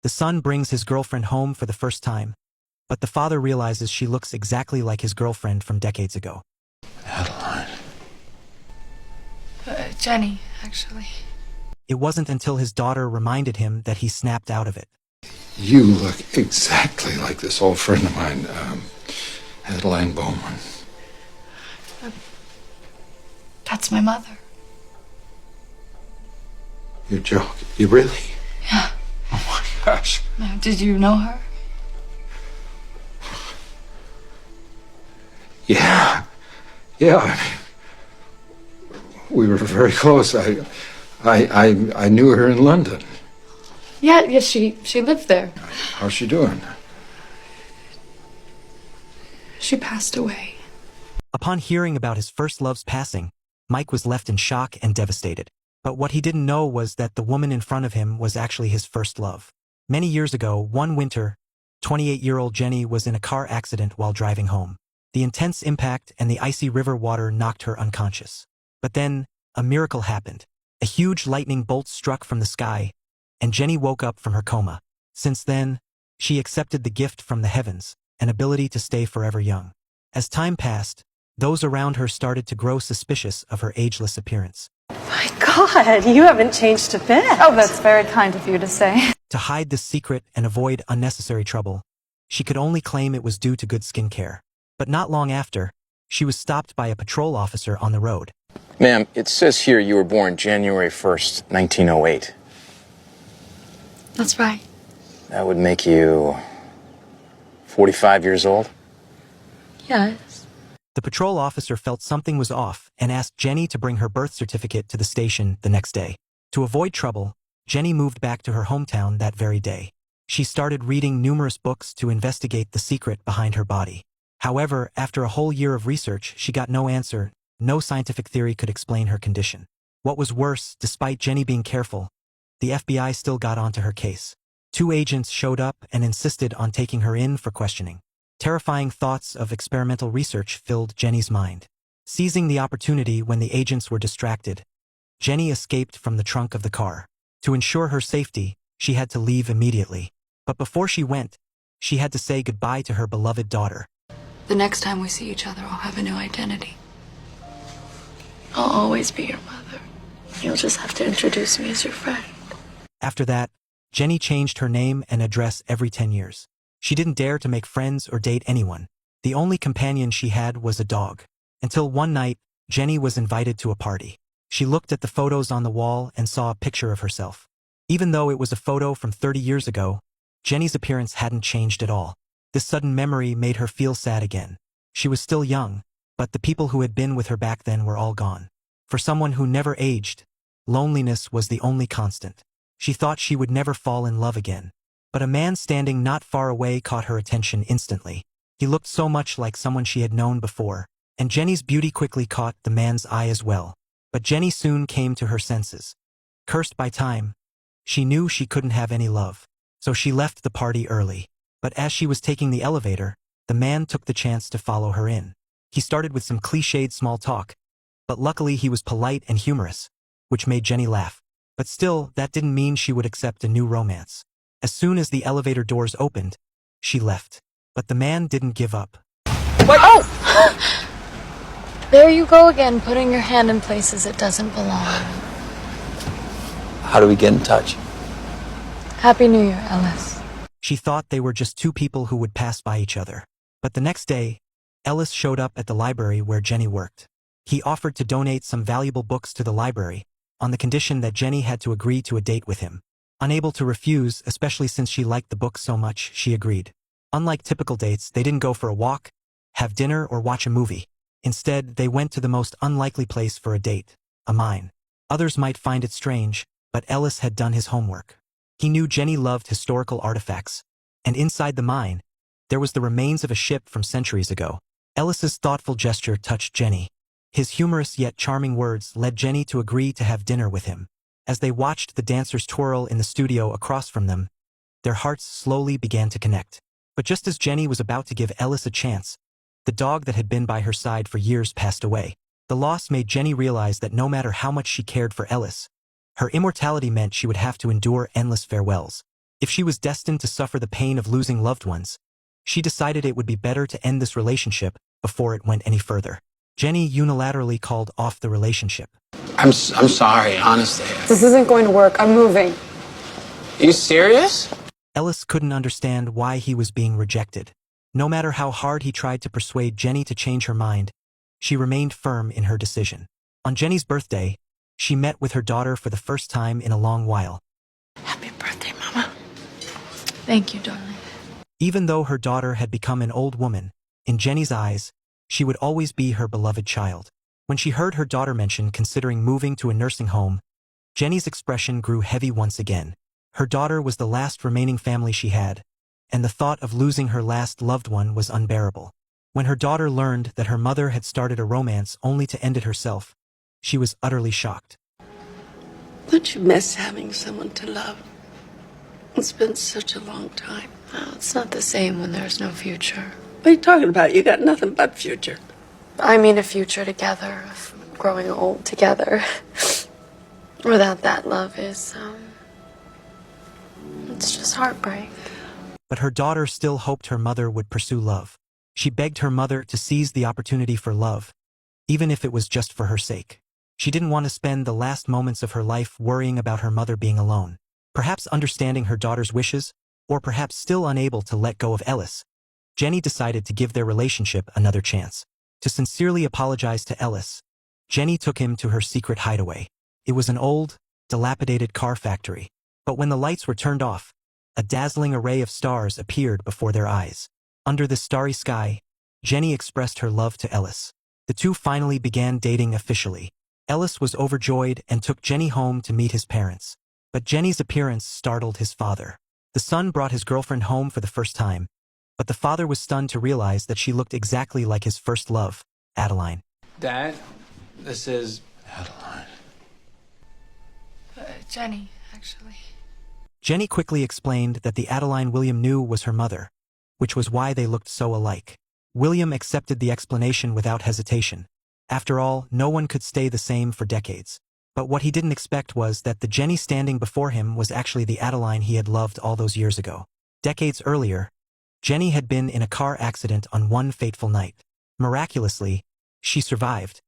The son brings his girlfriend home for the first time, but the father realizes she looks exactly like his girlfriend from decades ago. Adeline. Jenny, actually. It wasn't until his daughter reminded him that he snapped out of it. You look exactly like this old friend of mine, Adeline Bowman. That's my mother. You're joking. You really? Yeah. Oh my gosh. Did you know her? Yeah. Yeah. I mean, we were very close. I knew her in London. Yeah, she lived there. How's she doing? She passed away. Upon hearing about his first love's passing, Mike was left in shock and devastated. But what he didn't know was that the woman in front of him was actually his first love. Many years ago, one winter, 28-year-old Jenny was in a car accident while driving home. The intense impact and the icy river water knocked her unconscious. But then, a miracle happened. A huge lightning bolt struck from the sky, and Jenny woke up from her coma. Since then, she accepted the gift from the heavens, an ability to stay forever young. As time passed, those around her started to grow suspicious of her ageless appearance. My God, you haven't changed a bit. Oh, that's very kind of you to say. To hide this secret and avoid unnecessary trouble, she could only claim it was due to good skincare. But not long after, she was stopped by a patrol officer on the road. Ma'am, it says here you were born January 1st, 1908. That's right. That would make you 45 years old? Yes. The patrol officer felt something was off and asked Jenny to bring her birth certificate to the station the next day. To avoid trouble, Jenny moved back to her hometown that very day. She started reading numerous books to investigate the secret behind her body. However, after a whole year of research, she got no answer. No scientific theory could explain her condition. What was worse, despite Jenny being careful, the FBI still got onto her case. 2 agents showed up and insisted on taking her in for questioning. Terrifying thoughts of experimental research filled Jenny's mind. Seizing the opportunity when the agents were distracted, Jenny escaped from the trunk of the car. To ensure her safety, she had to leave immediately. But before she went, she had to say goodbye to her beloved daughter. The next time we see each other, I'll have a new identity. I'll always be your mother. You'll just have to introduce me as your friend. After that, Jenny changed her name and address every 10 years. She didn't dare to make friends or date anyone. The only companion she had was a dog. Until one night, Jenny was invited to a party. She looked at the photos on the wall and saw a picture of herself. Even though it was a photo from 30 years ago, Jenny's appearance hadn't changed at all. This sudden memory made her feel sad again. She was still young, but the people who had been with her back then were all gone. For someone who never aged, loneliness was the only constant. She thought she would never fall in love again. But a man standing not far away caught her attention instantly. He looked so much like someone she had known before, and Jenny's beauty quickly caught the man's eye as well. But Jenny soon came to her senses. Cursed by time, she knew she couldn't have any love, so she left the party early. But as she was taking the elevator, the man took the chance to follow her in. He started with some cliched small talk, but luckily he was polite and humorous, which made Jenny laugh. But still, that didn't mean she would accept a new romance. As soon as the elevator doors opened, she left. But the man didn't give up. What? Oh! There you go again, putting your hand in places it doesn't belong. How do we get in touch? Happy New Year, Ellis. She thought they were just 2 people who would pass by each other. But the next day, Ellis showed up at the library where Jenny worked. He offered to donate some valuable books to the library, on the condition that Jenny had to agree to a date with him. Unable to refuse, especially since she liked the book so much, she agreed. Unlike typical dates, they didn't go for a walk, have dinner, or watch a movie. Instead, they went to the most unlikely place for a date, a mine. Others might find it strange, but Ellis had done his homework. He knew Jenny loved historical artifacts, and inside the mine, there was the remains of a ship from centuries ago. Ellis's thoughtful gesture touched Jenny. His humorous yet charming words led Jenny to agree to have dinner with him. As they watched the dancers twirl in the studio across from them, their hearts slowly began to connect. But just as Jenny was about to give Ellis a chance, the dog that had been by her side for years passed away. The loss made Jenny realize that no matter how much she cared for Ellis, her immortality meant she would have to endure endless farewells. If she was destined to suffer the pain of losing loved ones, she decided it would be better to end this relationship before it went any further. Jenny unilaterally called off the relationship. I'm sorry, honestly. This isn't going to work. I'm moving. You serious? Ellis couldn't understand why he was being rejected. No matter how hard he tried to persuade Jenny to change her mind, she remained firm in her decision. On Jenny's birthday, she met with her daughter for the first time in a long while. Happy birthday, Mama. Thank you, darling. Even though her daughter had become an old woman, in Jenny's eyes, she would always be her beloved child. When she heard her daughter mention considering moving to a nursing home, Jenny's expression grew heavy once again. Her daughter was the last remaining family she had, and the thought of losing her last loved one was unbearable. When her daughter learned that her mother had started a romance only to end it herself, she was utterly shocked. Don't you miss having someone to love? It's been such a long time. Well, it's not the same when there's no future. What are you talking about? You got nothing but future. I mean a future together, of growing old together. Without that love is, it's just heartbreak. But her daughter still hoped her mother would pursue love. She begged her mother to seize the opportunity for love, even if it was just for her sake. She didn't want to spend the last moments of her life worrying about her mother being alone. Perhaps understanding her daughter's wishes, or perhaps still unable to let go of Ellis, Jenny decided to give their relationship another chance. To sincerely apologize to Ellis, Jenny took him to her secret hideaway. It was an old, dilapidated car factory. But when the lights were turned off, a dazzling array of stars appeared before their eyes. Under the starry sky, Jenny expressed her love to Ellis. The two finally began dating officially. Ellis was overjoyed and took Jenny home to meet his parents. But Jenny's appearance startled his father. The son brought his girlfriend home for the first time, but the father was stunned to realize that she looked exactly like his first love, Adeline. Dad, this is... Adeline. Jenny, actually. Jenny quickly explained that the Adeline William knew was her mother, which was why they looked so alike. William accepted the explanation without hesitation. After all, no one could stay the same for decades. But what he didn't expect was that the Jenny standing before him was actually the Adeline he had loved all those years ago. Decades earlier, Jenny had been in a car accident on one fateful night. Miraculously, she survived,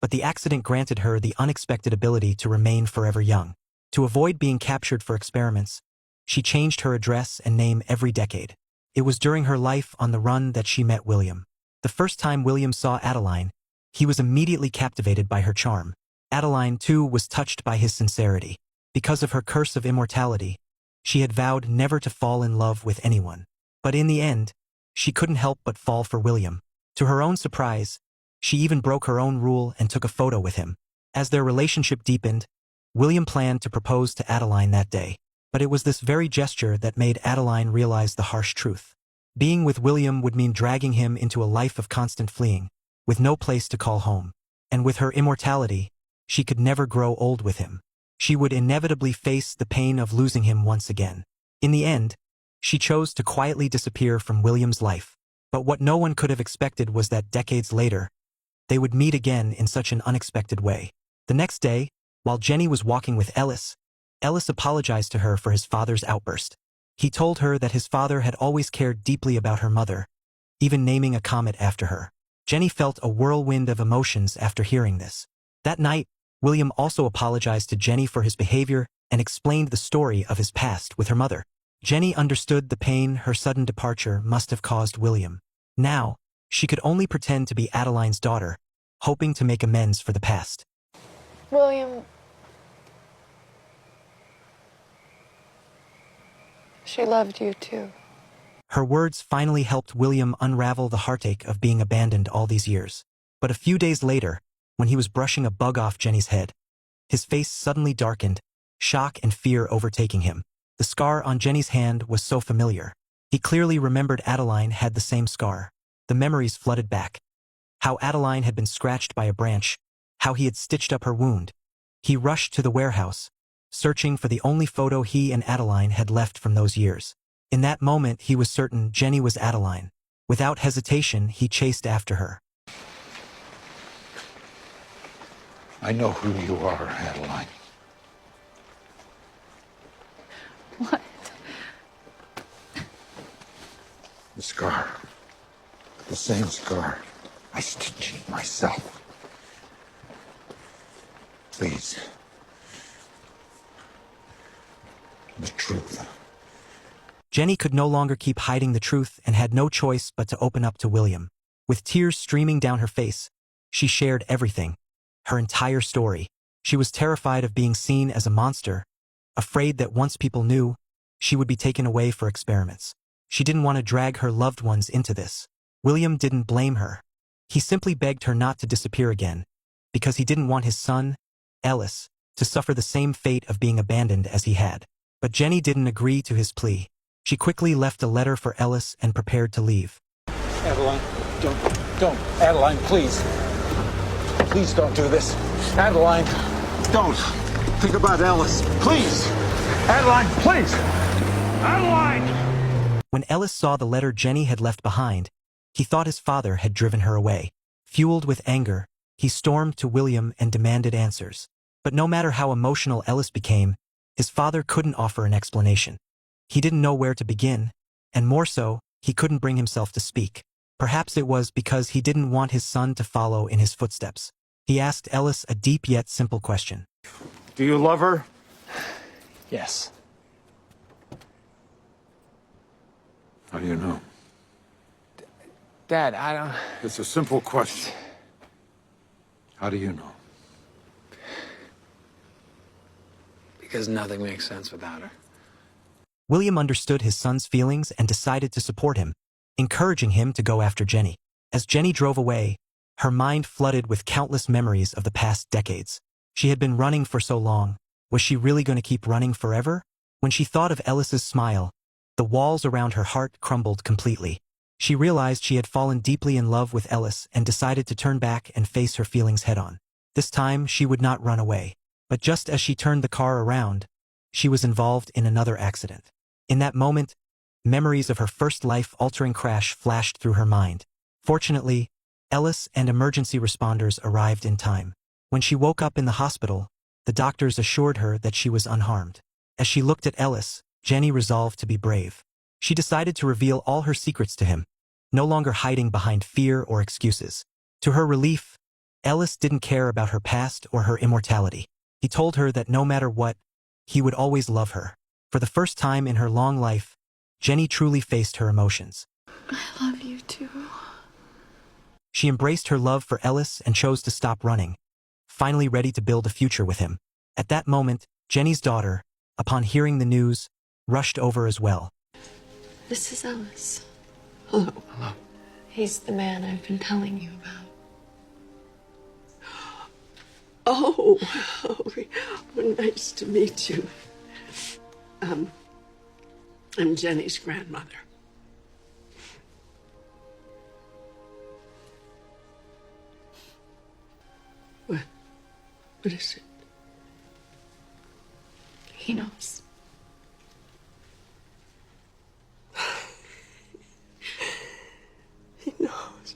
but the accident granted her the unexpected ability to remain forever young. To avoid being captured for experiments, she changed her address and name every decade. It was during her life on the run that she met William. The first time William saw Adeline, he was immediately captivated by her charm. Adeline, too, was touched by his sincerity. Because of her curse of immortality, she had vowed never to fall in love with anyone. But in the end, she couldn't help but fall for William. To her own surprise, she even broke her own rule and took a photo with him. As their relationship deepened, William planned to propose to Adeline that day. But it was this very gesture that made Adeline realize the harsh truth. Being with William would mean dragging him into a life of constant fleeing, with no place to call home. And with her immortality, she could never grow old with him. She would inevitably face the pain of losing him once again. In the end, she chose to quietly disappear from William's life. But what no one could have expected was that decades later, they would meet again in such an unexpected way. The next day, while Jenny was walking with Ellis apologized to her for his father's outburst. He told her that his father had always cared deeply about her mother, even naming a comet after her. Jenny felt a whirlwind of emotions after hearing this. That night, William also apologized to Jenny for his behavior and explained the story of his past with her mother. Jenny understood the pain her sudden departure must have caused William. Now, she could only pretend to be Adeline's daughter, hoping to make amends for the past. William... She loved you too. Her words finally helped William unravel the heartache of being abandoned all these years. But a few days later, when he was brushing a bug off Jenny's head, his face suddenly darkened, shock and fear overtaking him. The scar on Jenny's hand was so familiar. He clearly remembered Adeline had the same scar. The memories flooded back. How Adeline had been scratched by a branch, how he had stitched up her wound. He rushed to the warehouse, searching for the only photo he and Adeline had left from those years. In that moment, he was certain Jenny was Adeline. Without hesitation, he chased after her. I know who you are, Adeline. What? The scar. The same scar. I stitched it myself. Please. The truth. Jenny could no longer keep hiding the truth and had no choice but to open up to William. With tears streaming down her face, she shared everything. Her entire story. She was terrified of being seen as a monster, afraid that once people knew, she would be taken away for experiments. She didn't want to drag her loved ones into this. William didn't blame her. He simply begged her not to disappear again, because he didn't want his son, Ellis, to suffer the same fate of being abandoned as he had. But Jenny didn't agree to his plea. She quickly left a letter for Ellis and prepared to leave. Adeline, don't. Adeline, please. Please don't do this. Adeline, don't. Think about Ellis. Please. Adeline, please. Adeline! When Ellis saw the letter Jenny had left behind, he thought his father had driven her away. Fueled with anger, he stormed to William and demanded answers. But no matter how emotional Ellis became, his father couldn't offer an explanation. He didn't know where to begin, and more so, he couldn't bring himself to speak. Perhaps it was because he didn't want his son to follow in his footsteps. He asked Ellis a deep yet simple question. Do you love her? Yes. How do you know? Dad, I don't... It's a simple question. How do you know? Because nothing makes sense without her. William understood his son's feelings and decided to support him, encouraging him to go after Jenny. As Jenny drove away, her mind flooded with countless memories of the past decades. She had been running for so long. Was she really going to keep running forever? When she thought of Ellis's smile, the walls around her heart crumbled completely. She realized she had fallen deeply in love with Ellis and decided to turn back and face her feelings head-on. This time, she would not run away. But just as she turned the car around, she was involved in another accident. In that moment, memories of her first life-altering crash flashed through her mind. Fortunately, Ellis and emergency responders arrived in time. When she woke up in the hospital, the doctors assured her that she was unharmed. As she looked at Ellis, Jenny resolved to be brave. She decided to reveal all her secrets to him, no longer hiding behind fear or excuses. To her relief, Ellis didn't care about her past or her immortality. He told her that no matter what, he would always love her. For the first time in her long life, Jenny truly faced her emotions. I love you too. She embraced her love for Ellis and chose to stop running, finally ready to build a future with him. At that moment, Jenny's daughter, upon hearing the news, rushed over as well. This is Ellis. Hello. Hello. He's the man I've been telling you about. Oh, nice to meet you. I'm Jenny's grandmother. What is it? He knows. He knows.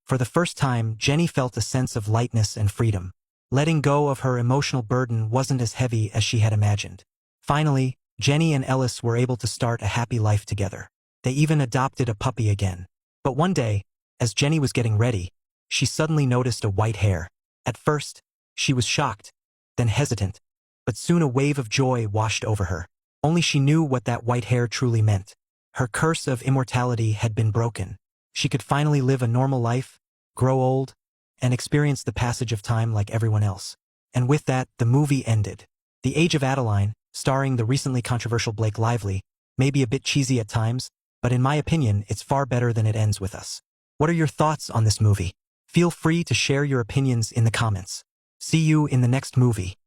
For the first time, Jenny felt a sense of lightness and freedom. Letting go of her emotional burden wasn't as heavy as she had imagined. Finally, Jenny and Ellis were able to start a happy life together. They even adopted a puppy again. But one day, as Jenny was getting ready, she suddenly noticed a white hair. At first, she was shocked, then hesitant, but soon a wave of joy washed over her. Only she knew what that white hair truly meant. Her curse of immortality had been broken. She could finally live a normal life, grow old, and experience the passage of time like everyone else. And with that, the movie ended. The Age of Adeline, starring the recently controversial Blake Lively, may be a bit cheesy at times, but in my opinion, it's far better than it ends with us. What are your thoughts on this movie? Feel free to share your opinions in the comments. See you in the next movie.